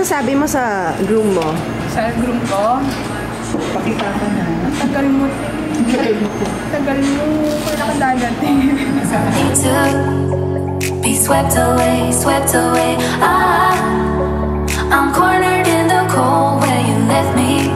masasabi mo sa groom mo? Sa groom ko? Pakita ka na. Tagal mo. Tagal mo po. Tagal mo. Kaya nakadagat eh. Be swept away, swept away. I'm cornered in the cold where you left me.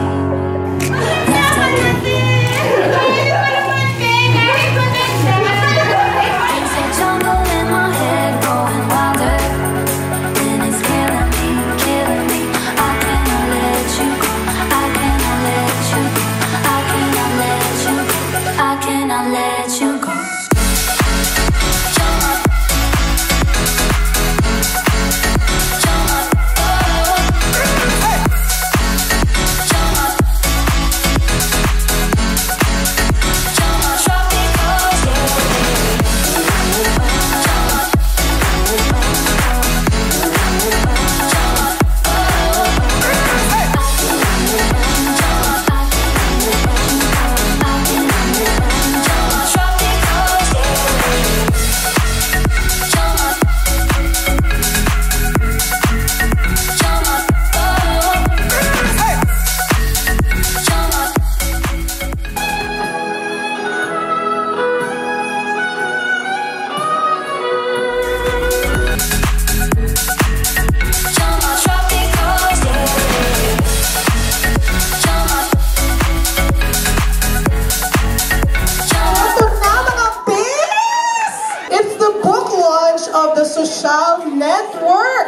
Of the social network.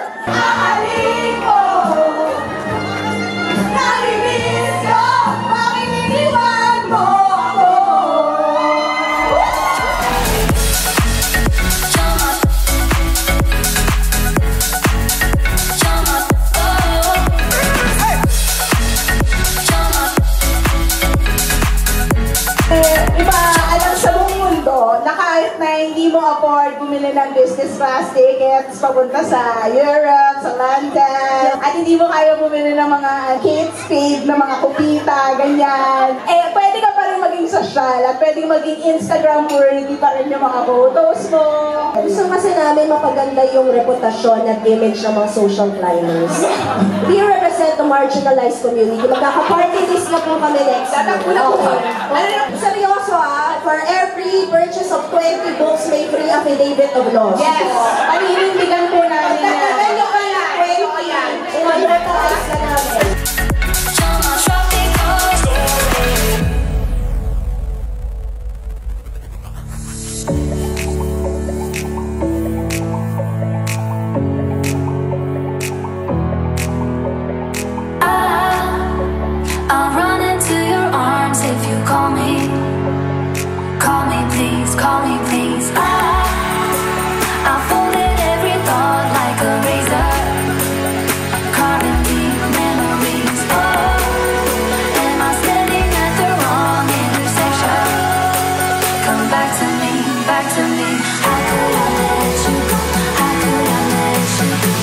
Hindi mo afford bumili ng business class tickets papunta sa Europe, sa London, at hindi mo kaya bumili ng mga Kate Spade na mga kupita, ganyan. Eh, pwede ka pa rin maging social at pwede maging Instagram worthy pa rin yung mga photos mo. Gusto kasi namin mapaganda yung reputasyon at image ng mga social climbers. We represent the marginalized community. Magkaka-party list na po kami next year. Okay. Seryoso for every purchase of 20 books, may free affidavit of loss. Yes! Paninindigan po namin yan. Pagkakagal ka na, 20. Umayrotalis ka namin. I'll run into your arms if you call me. Call me please, call me please. I folded every thought like a razor, carving deep memories. Oh, am I standing at the wrong intersection? Come back to me, back to me. How could I let you go? How could I let you go?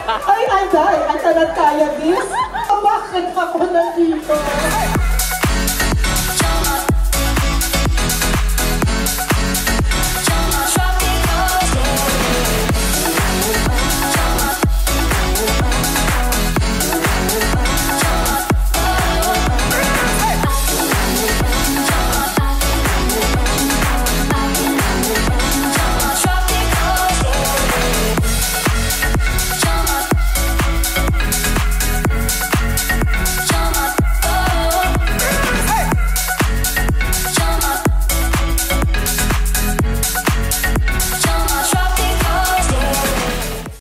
Ay, Anday, ang talag kaya, bis. Bakit ako nandito?